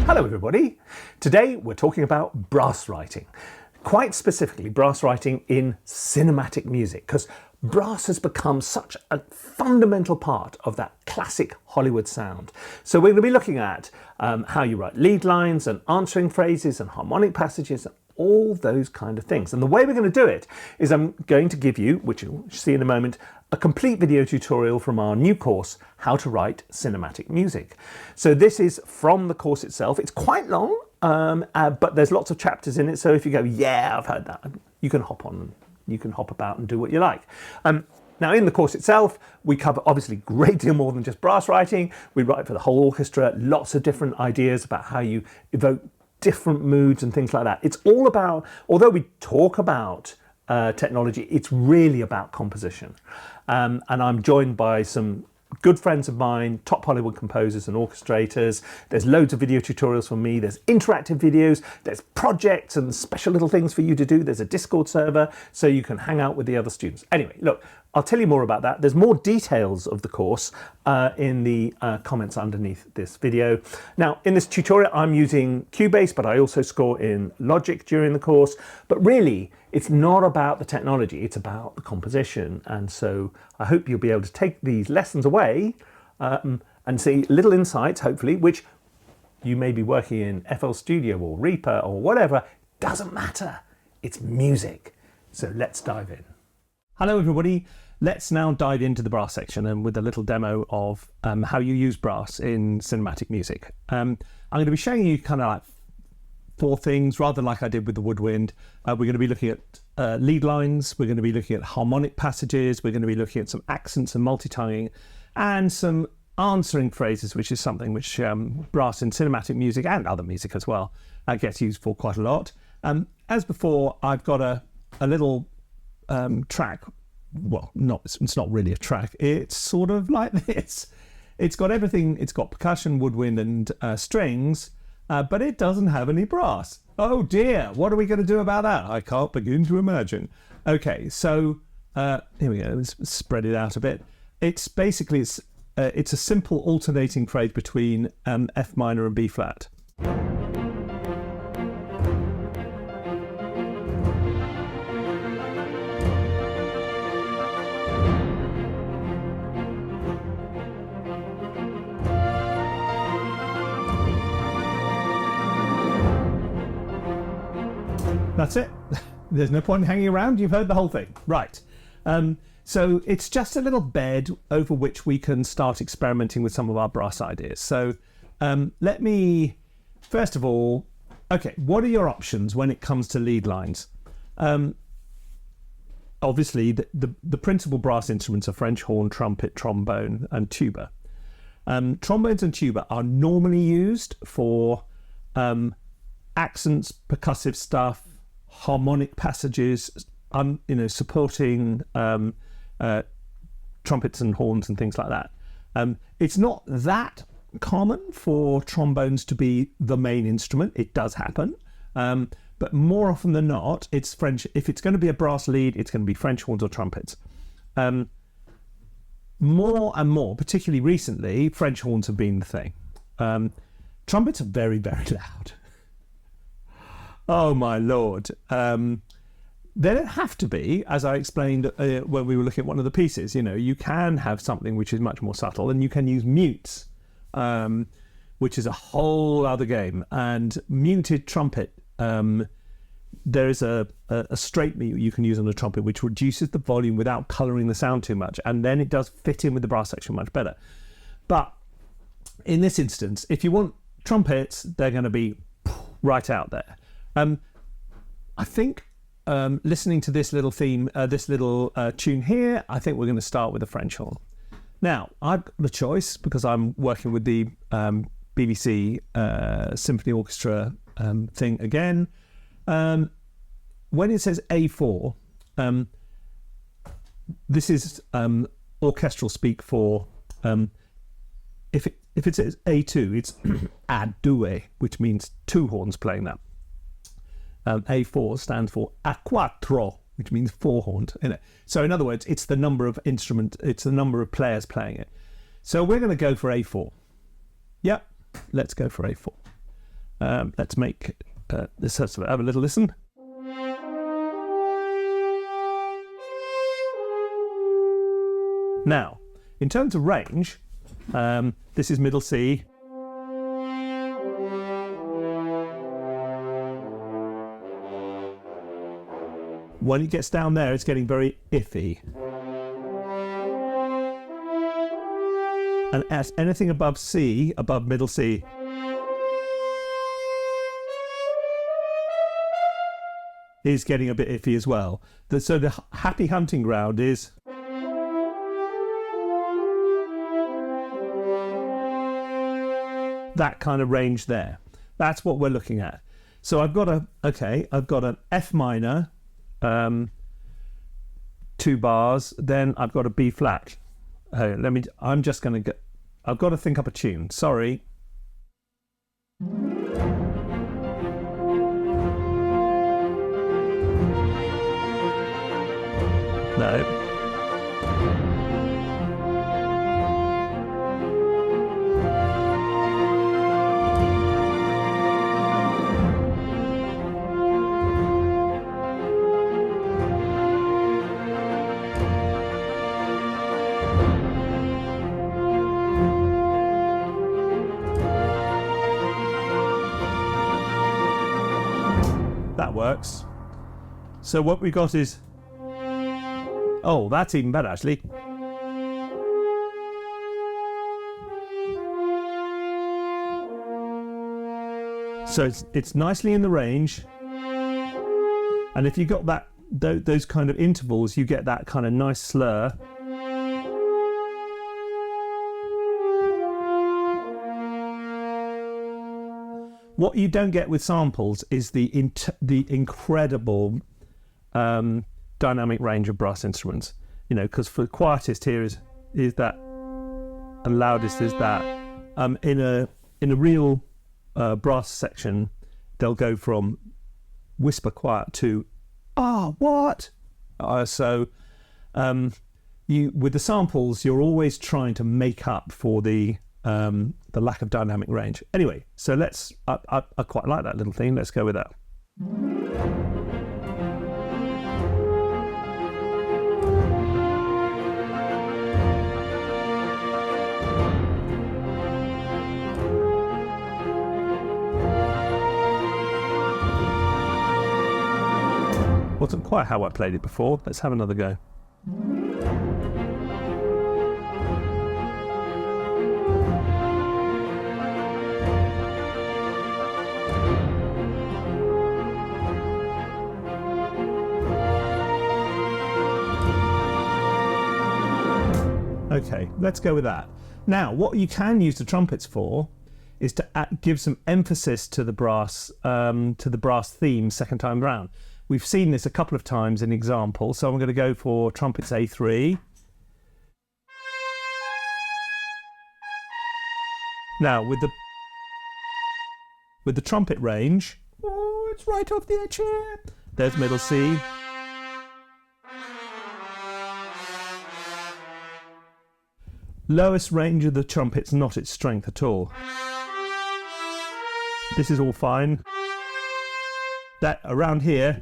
Hello everybody. Today we're talking about brass writing. Quite specifically brass writing in cinematic music, because brass has become such a fundamental part of that classic Hollywood sound. So we're going to be looking at how you write lead lines and answering phrases and harmonic passages and all those kind of things. And the way we're going to do it is I'm going to give you, which you'll see in a moment, a complete video tutorial from our new course, How to Write Cinematic Music. So this is from the course itself. It's quite long, but there's lots of chapters in it. So if you go, yeah, I've heard that, you can hop on, you can hop about and do what you like. Now in the course itself, we cover obviously a great deal more than just brass writing. We write for the whole orchestra, lots of different ideas about how you evoke different moods and things like that. It's all about, although we talk about technology, it's really about composition. And I'm joined by some good friends of mine, top Hollywood composers and orchestrators. There's loads of video tutorials from me. There's interactive videos. There's projects and special little things for you to do. There's a Discord server so you can hang out with the other students. Anyway, look, I'll tell you more about that. There's more details of the course in the comments underneath this video. Now, in this tutorial, I'm using Cubase, but I also score in Logic during the course. But really, it's not about the technology, it's about the composition. And so I hope you'll be able to take these lessons away and see little insights, hopefully, which you may be working in FL Studio or Reaper or whatever. Doesn't matter, it's music. So let's dive in. Hello everybody, let's now dive into the brass section and with a little demo of how you use brass in cinematic music. I'm going to be showing you kind of like four things, rather like I did with the woodwind. We're going to be looking at lead lines, we're going to be looking at harmonic passages, we're going to be looking at some accents and multi-tonguing, and some answering phrases, which is something which brass in cinematic music and other music as well gets used for quite a lot. As before, I've got a little track. Well, it's not really a track, it's sort of like this. It's got everything, it's got percussion, woodwind and strings, but it doesn't have any brass. Oh dear, what are we going to do about that? I can't begin to imagine. Okay, so here we go, let's spread it out a bit. It's basically, it's a simple alternating phrase between F minor and B flat. That's it. There's no point in hanging around. You've heard the whole thing. Right. So it's just a little bed over which we can start experimenting with some of our brass ideas. So let me, first of all, okay, what are your options when it comes to lead lines? Obviously, the principal brass instruments are French horn, trumpet, trombone, and tuba. Trombones and tuba are normally used for accents, percussive stuff, harmonic passages, supporting trumpets and horns and things like that. It's not that common for trombones to be the main instrument. It does happen, but more often than not, it's French. If it's going to be a brass lead, it's going to be French horns or trumpets. More and more, particularly recently, French horns have been the thing. Trumpets are very, very loud. Oh my lord. They don't have to be, as I explained when we were looking at one of the pieces. You know, you can have something which is much more subtle, and you can use mutes, which is a whole other game. And muted trumpet, there is a straight mute you can use on a trumpet which reduces the volume without colouring the sound too much, and then it does fit in with the brass section much better. But in this instance, if you want trumpets, they're going to be right out there. I think listening to this little theme, this little tune here, I think we're going to start with a French horn. Now, I've got a choice because I'm working with the BBC Symphony Orchestra thing again. When it says A4, this is orchestral speak for if it says A2, it's a due, which means two horns playing that. A4 stands for a quattro, which means four horns in it. So in other words, it's the number of it's the number of players playing it. So we're going to go for A4. Yep, let's go for A4. Let's make this. Have a little listen. Now, in terms of range, this is middle C. When it gets down there, it's getting very iffy. And as anything above C, above middle C, is getting a bit iffy as well. So the happy hunting ground is that kind of range there. That's what we're looking at. So I've got an F minor, 2 bars, then I've got a B flat. I've got to think up a tune. Sorry. No. That works. So what we got is, oh, that's even better actually. So it's nicely in the range, and if you got that those kind of intervals, you get that kind of nice slur. What you don't get with samples is the incredible dynamic range of brass instruments. You know, because for quietest here is that, and loudest is that. In a real brass section, they'll go from whisper quiet to what? You with the samples, you're always trying to make up for the lack of dynamic range. Anyway, so I quite like that little thing. Let's go with that. Wasn't quite how I played it before. Let's have another go. Okay, let's go with that. Now, what you can use the trumpets for is to give some emphasis to the brass theme second time round. We've seen this a couple of times in examples, so I'm going to go for trumpets A3. Now, with the trumpet range, oh, it's right off the edge here. There's middle C. Lowest range of the trumpet's not its strength at all. This is all fine. That around here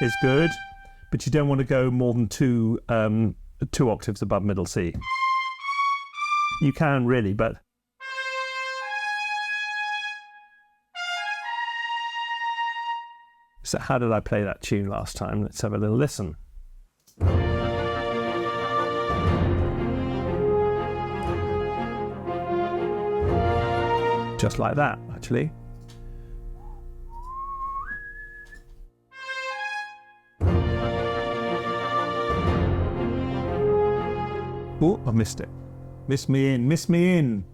is good, but you don't want to go more than two octaves above middle C. You can really, but so how did I play that tune last time? Let's have a little listen. Just like that, actually. Oh, I missed it. Miss me in.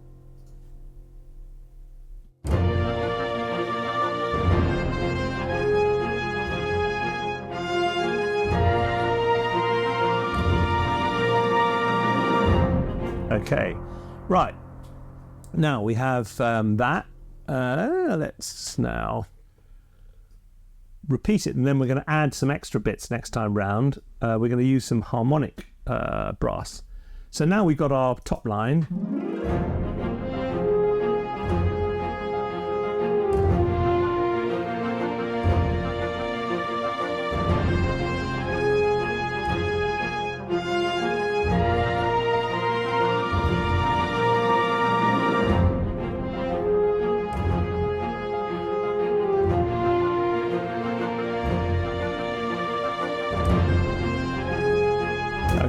Okay, right. Now we have that. Let's now repeat it, and then we're going to add some extra bits next time round. We're going to use some harmonic brass. So now we've got our top line.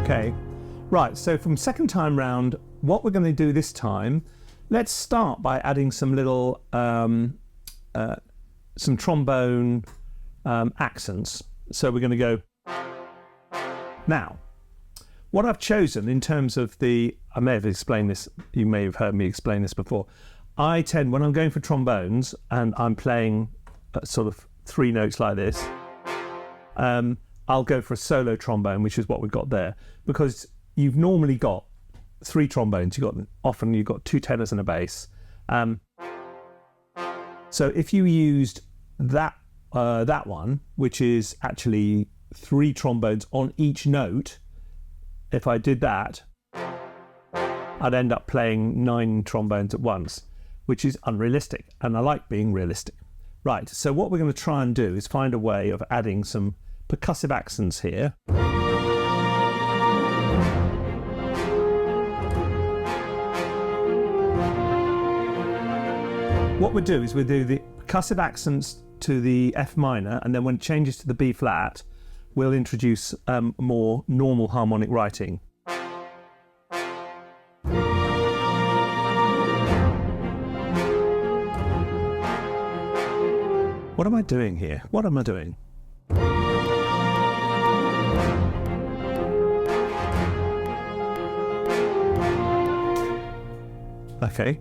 Okay, right, so from second time round, what we're going to do this time, let's start by adding some little, some trombone accents. So we're going to go. Now, what I've chosen in terms of I may have explained this, you may have heard me explain this before. I tend, when I'm going for trombones and I'm playing sort of 3 notes like this, I'll go for a solo trombone, which is what we've got there, because you've normally got 3 trombones. Often you've got 2 tenors and a bass. So if you used that one, which is actually 3 trombones on each note, if I did that, I'd end up playing 9 trombones at once, which is unrealistic, and I like being realistic. Right, so what we're going to try and do is find a way of adding some percussive accents here. What we'll do is we'll do the percussive accents to the F minor, and then when it changes to the B flat, we'll introduce more normal harmonic writing. What am I doing here? What am I doing? Okay.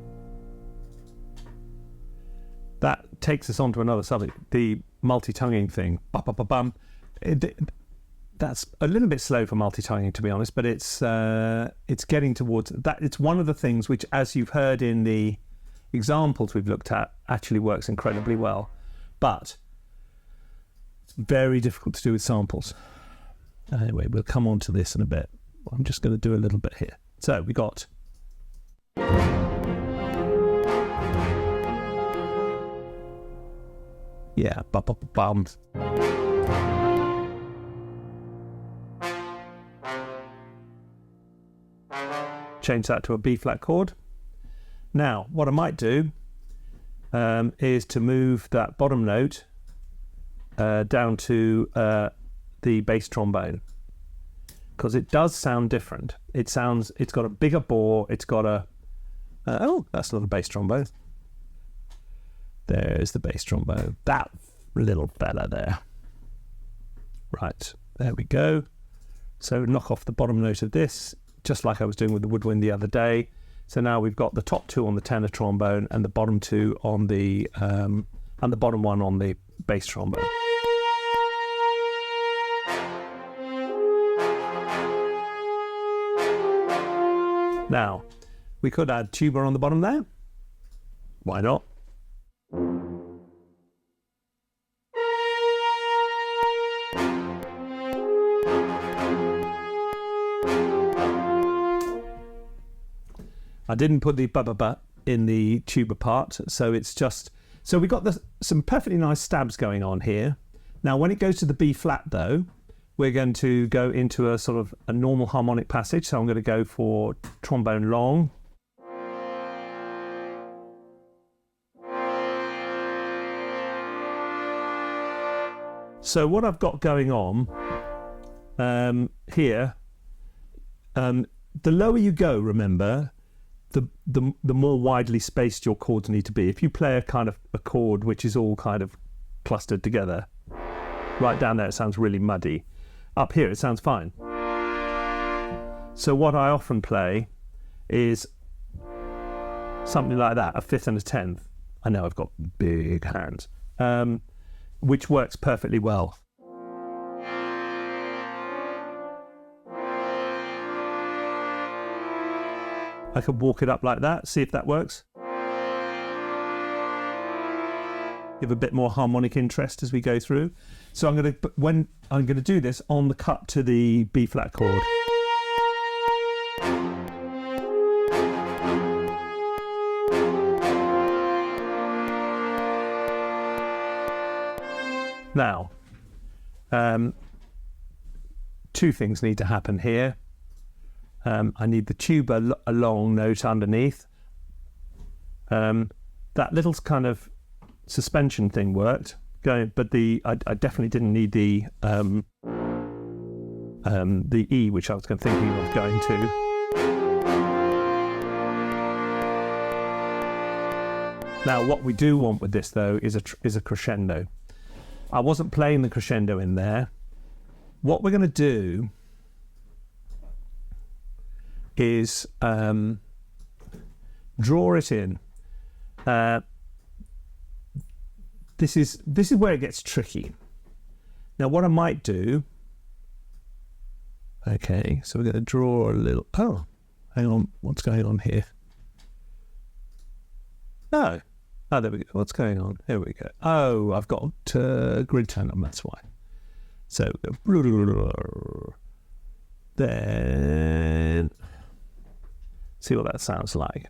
That takes us on to another subject, the multi-tonguing thing. Ba-ba-ba-bum. That's a little bit slow for multi-tonguing, to be honest, but it's getting towards that. It's one of the things which, as you've heard in the examples we've looked at, actually works incredibly well. But it's very difficult to do with samples. Anyway, we'll come on to this in a bit. I'm just going to do a little bit here. So we got. Yeah, bums. Change that to a B flat chord. Now, what I might do is to move that bottom note down to the bass trombone, because it does sound different. It's got a bigger bore. It's got a oh, that's a little bass trombone. There's the bass trombone. That little fella there. Right, there we go. So knock off the bottom note of this, just like I was doing with the woodwind the other day. So now we've got the top 2 on the tenor trombone and the bottom 2 on the and the bottom 1 on the bass trombone. Now, we could add tuba on the bottom there. Why not? I didn't put the ba-ba-ba in the tuba part, so it's just... So we got some perfectly nice stabs going on here. Now, when it goes to the B flat, though, we're going to go into a sort of a normal harmonic passage. So I'm going to go for trombone long. So what I've got going on here, the lower you go, remember, the more widely spaced your chords need to be. If you play a kind of a chord which is all kind of clustered together, right down there it sounds really muddy. Up here it sounds fine. So what I often play is something like that, a 5th and a 10th. I know I've got big hands, which works perfectly well. I could walk it up like that, see if that works. Give a bit more harmonic interest as we go through. So I'm going to do this on the cut to the B flat chord. Now, 2 things need to happen here. I need the tuba a long note underneath. That little kind of suspension thing worked, but I definitely didn't need the the E, which I was thinking of going to. Now, what we do want with this, though, is a crescendo. I wasn't playing the crescendo in there. What we're going to do is draw it in. This is where it gets tricky. Now, what I might do. Okay, so we're going to draw a little. Oh, hang on. What's going on here? No. Oh, there we go. What's going on? Here we go. Oh, I've got grid tone on. That's why. So then see what that sounds like.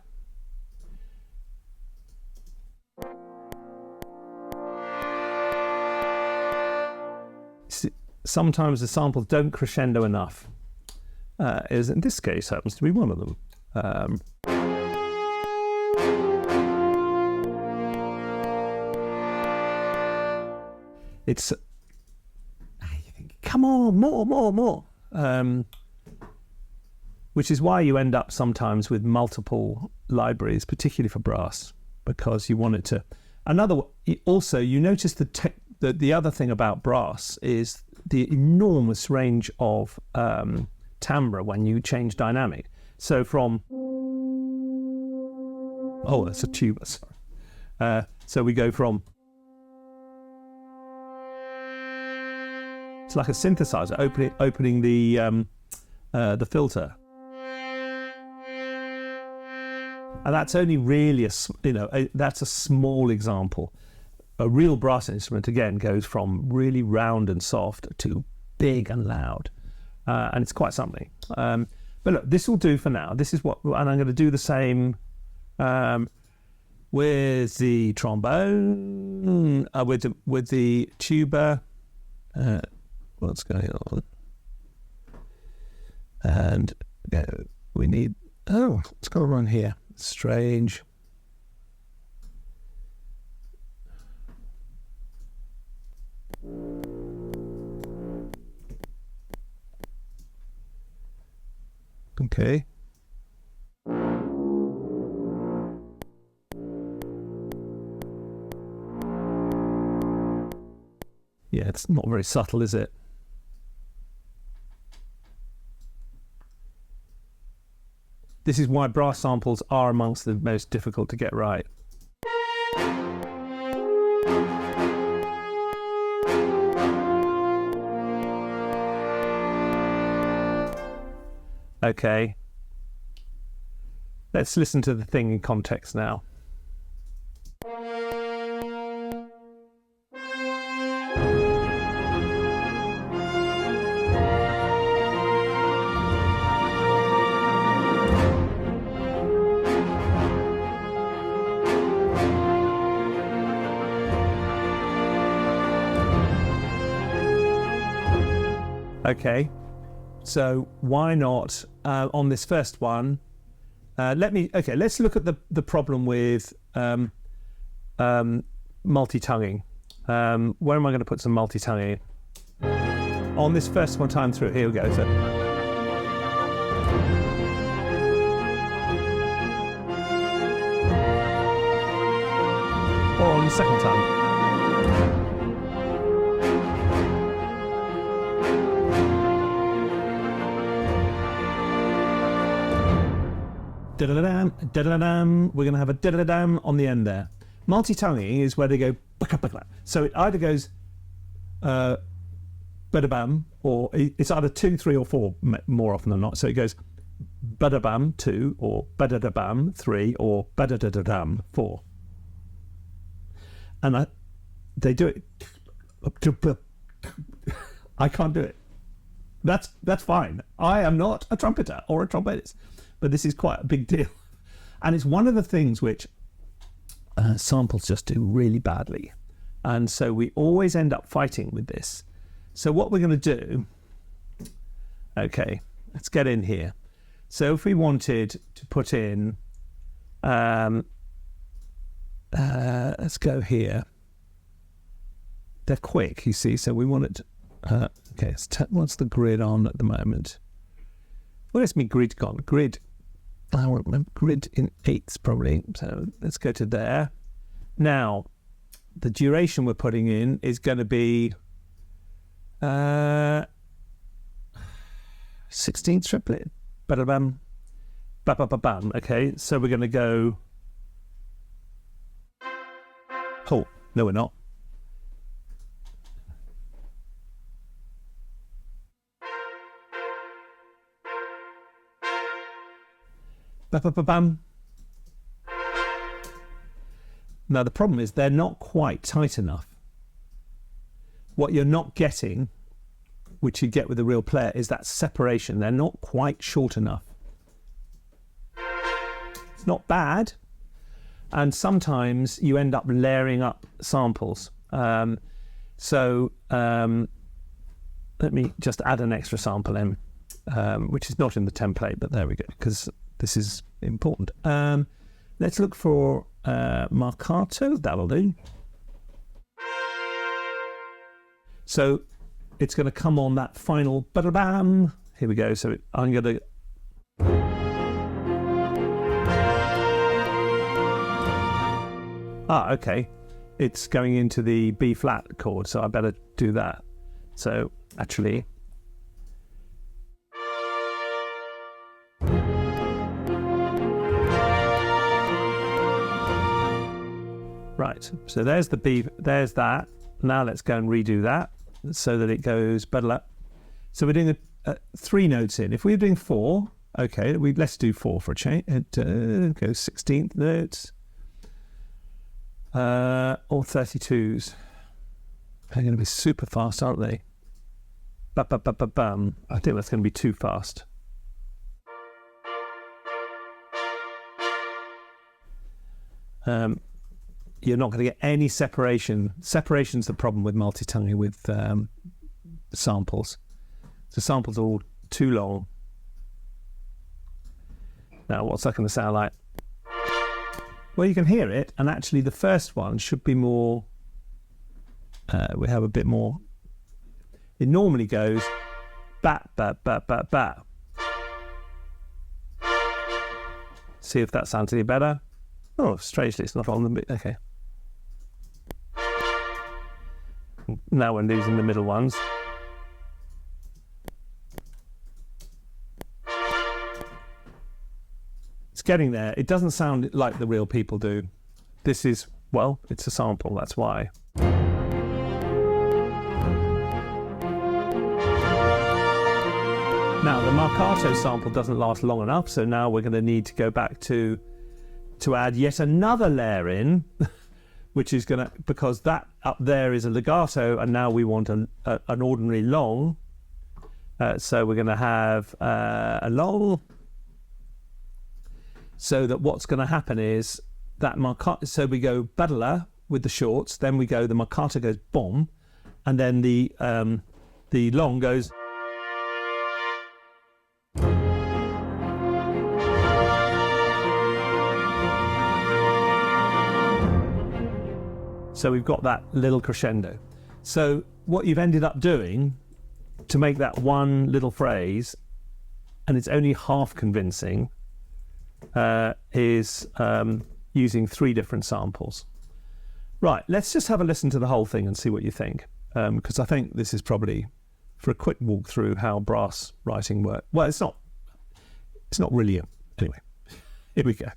Sometimes the samples don't crescendo enough. As in this case happens to be one of them. It's come on, more. Which is why you end up sometimes with multiple libraries, particularly for brass, because you want it to. Also, you notice the other thing about brass is the enormous range of timbre when you change dynamic. So from that's a tuba. Sorry. So we go from. It's like a synthesizer opening the filter, and that's only really that's a small example. A real brass instrument again goes from really round and soft to big and loud, and it's quite something. But look, this will do for now. This is what, and I'm going to do the same with the trombone, with the tuba. What's going on? And we need. Oh, what's going on here? Strange. Okay. Yeah, it's not very subtle, is it? This is why brass samples are amongst the most difficult to get right. Okay. Let's listen to the thing in context now. Okay, so why not on this first one? Let's look at the problem with multi-tonguing. Where am I going to put some multi-tonguing? On this first one time through, here we go. So, or on the second time. Da-da-da-dam, da-da-da-dam. We're going to have a da-da-da-dam on the end there. Multi-tonguing is where they go baka-baka. So it either goes ba-da-bam, or it's either 2, 3, or 4 more often than not. So it goes ba-da-bam 2, or ba-da-da-bam 3, or ba-da-da-da-dam 4. And they do it. I can't do it. That's fine. I am not a trumpeter or a trombonist. But this is quite a big deal. And it's one of the things which samples just do really badly. And so we always end up fighting with this. So what we're going to do, okay, let's get in here. So if we wanted to put in, let's go here. They're quick, you see, so we want it to, Okay, what's the grid on at the moment? Where's my grid gone? Grid. I won't remember. Grid in 8s probably. So let's go to there. Now, the duration we're putting in is going to be 16th triplet. Ba-da-bam. Ba-ba-ba-bam. Okay, so we're going to go... Oh, no we're not. Ba-ba-ba-bam. Now the problem is they're not quite tight enough. What you're not getting, which you get with a real player, is that separation. They're not quite short enough. It's not bad, and sometimes you end up layering up samples. Let me just add an extra sample in, which is not in the template, but there we go, because this is important. Let's look for Marcato. That'll do. So it's going to come on that final ba-da-bam. Here we go. So I'm going to... Okay. It's going into the B flat chord, so I better do that. So actually... Right, so there's the B, there's that. Now let's go and redo that so that it goes better. So we're doing 3 notes in. If we're doing 4, okay, let's do 4 for a change. It goes 16th notes or 32s. They're going to be super fast, aren't they? Ba-ba-ba-ba-bum. I think that's going to be too fast. You're not going to get any separation. Separation's the problem with multi-tonguing with samples. So samples are all too long. Now, what's that going to sound like? Well, you can hear it, and actually the first one should be more... we have a bit more... It normally goes bat, bat, bat, bat, bat. See if that sounds any better. Oh, strangely, it's not on the... Okay. Now we're losing the middle ones. It's getting there. It doesn't sound like the real people do. This is, well, it's a sample, that's why. Now, the Marcato sample doesn't last long enough, so now we're going to need to go back to add yet another layer in, which is going to, because that up there is a legato, and now we want an ordinary long. So we're going to have a long, so that what's going to happen is that Marcato, so we go badala with the shorts, then we go, the Marcato goes bomb, and then the long goes. So we've got that little crescendo. So what you've ended up doing to make that one little phrase, and it's only half convincing, is using 3 different samples. Right, let's just have a listen to the whole thing and see what you think, because I think this is probably, for a quick walk through how brass writing works. Well, it's not really. Anyway, here we go.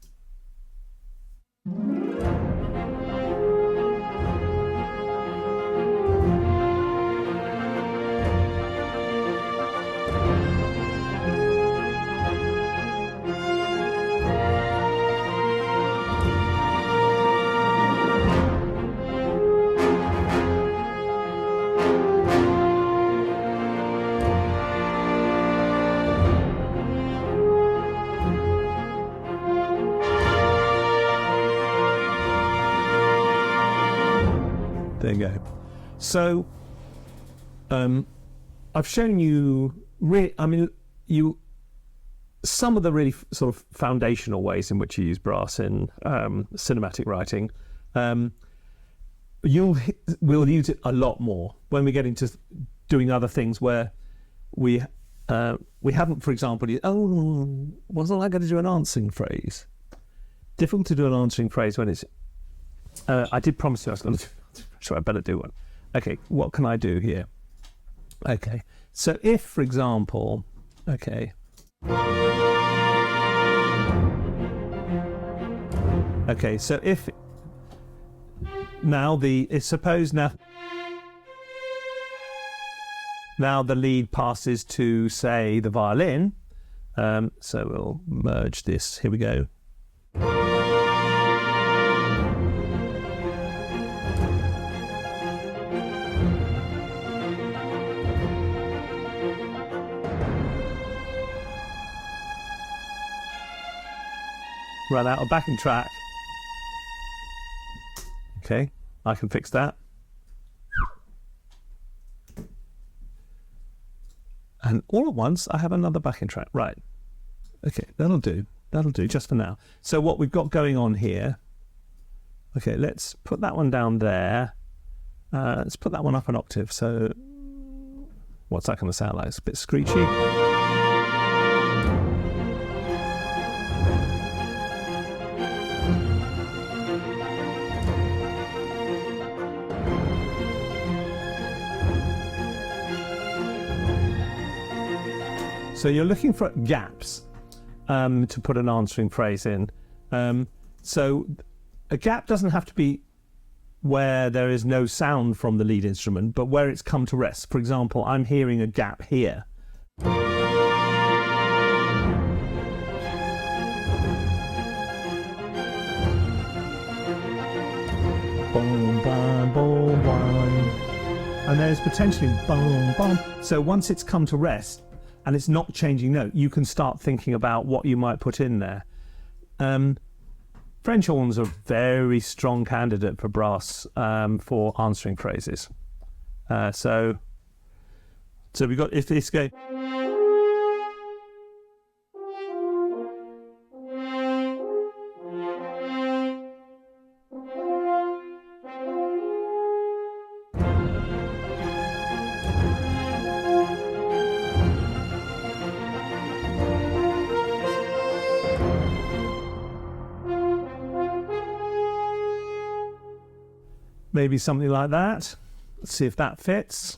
There you go. So, I've shown you, some of the really sort of foundational ways in which you use brass in cinematic writing. We'll use it a lot more when we get into doing other things where we haven't, for example, wasn't I going to do an answering phrase? Difficult to do an answering phrase when it's, I did promise you I was going to do, so I better do one. Okay, what can I do here? Okay, so if, for example, okay, so if now now the lead passes to, say, the violin, so we'll merge this, here we go. Run out of backing track. Okay, I can fix that. And all at once, I have another backing track. Right. Okay, that'll do. That'll do just for now. So what we've got going on here, okay, let's put that one down there. Let's put that one up an octave. So what's that going to sound like? It's a bit screechy. So you're looking for gaps to put an answering phrase in. So a gap doesn't have to be where there is no sound from the lead instrument, but where it's come to rest. For example, I'm hearing a gap here. Boom, bam, boom, bam. And there's potentially boom, boom. So once it's come to rest, and it's not changing note, you can start thinking about what you might put in there. French horns are a very strong candidate for brass for answering phrases. So we've got, if this go, maybe something like that. Let's see if that fits.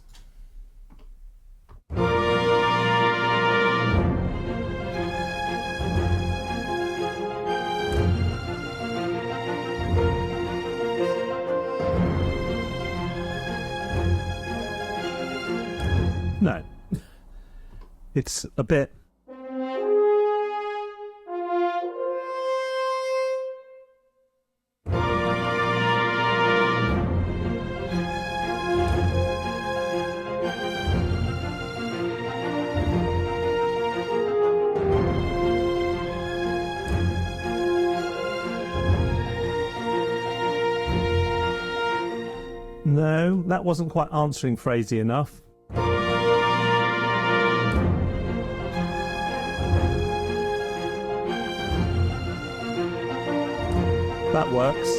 No, it's a bit. No, that wasn't quite answering phrasey enough. That works.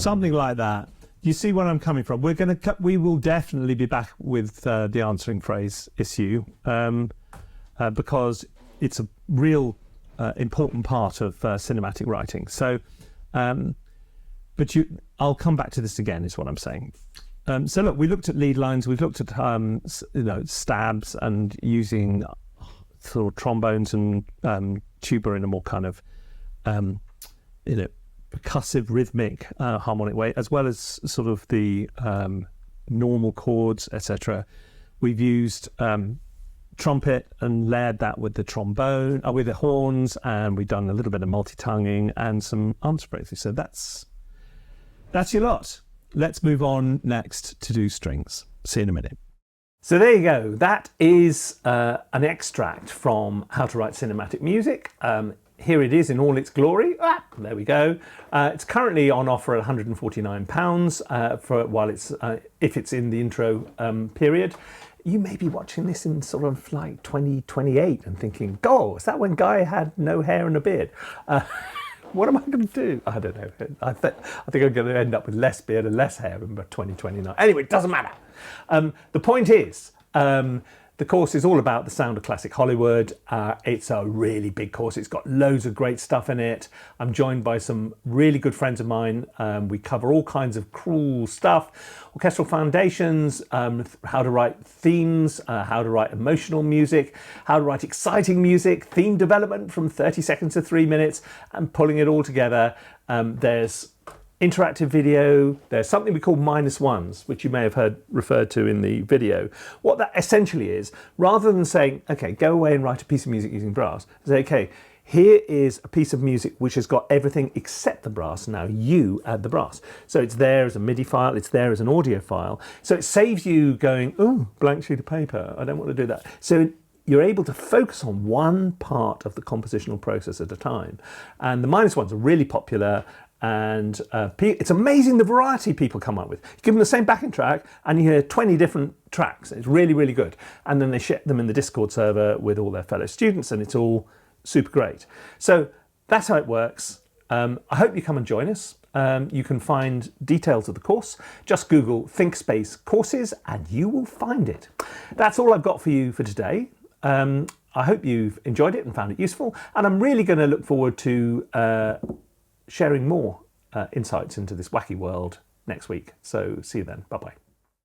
Something like that. You see where I'm coming from. We will definitely be back with the answering phrase issue because it's a real important part of cinematic writing. So, I'll come back to this again, is what I'm saying. So look, we looked at lead lines, we've looked at stabs and using sort of trombones and tuba in a more kind of percussive, rhythmic, harmonic way, as well as sort of the normal chords, etc. We've used trumpet and layered that with the trombone, with the horns, and we've done a little bit of multi-tonguing and some answer phrases. So that's your lot. Let's move on next to do strings. See you in a minute. So there you go. That is an extract from How to Write Cinematic Music. Here it is in all its glory. There we go. It's currently on offer at £149 for while it's if it's in the intro period. You may be watching this in sort of like 2028 and thinking, "Gosh, is that when Guy had no hair and a beard?" What am I going to do? I don't know. I think I'm going to end up with less beard and less hair in 2029. Anyway, it doesn't matter. The point is, the course is all about the sound of classic Hollywood. It's a really big course. It's got loads of great stuff in it. I'm joined by some really good friends of mine. We cover all kinds of cool stuff, orchestral foundations, how to write themes, how to write emotional music, how to write exciting music, theme development from 30 seconds to 3 minutes, and pulling it all together. There's interactive video, there's something we call -1s, which you may have heard referred to in the video. What that essentially is, rather than saying, okay, go away and write a piece of music using brass, say, okay, here is a piece of music which has got everything except the brass. Now you add the brass. So it's there as a MIDI file, it's there as an audio file. So it saves you going, oh, blank sheet of paper, I don't want to do that. So you're able to focus on one part of the compositional process at a time. And the -1s are really popular. And it's amazing the variety people come up with. You give them the same backing track and you hear 20 different tracks. It's really, really good. And then they share them in the Discord server with all their fellow students, and it's all super great. So that's how it works. I hope you come and join us. You can find details of the course. Just Google ThinkSpace courses and you will find it. That's all I've got for you for today. I hope you've enjoyed it and found it useful. And I'm really going to look forward to sharing more insights into this wacky world next week. So see you then. Bye-bye.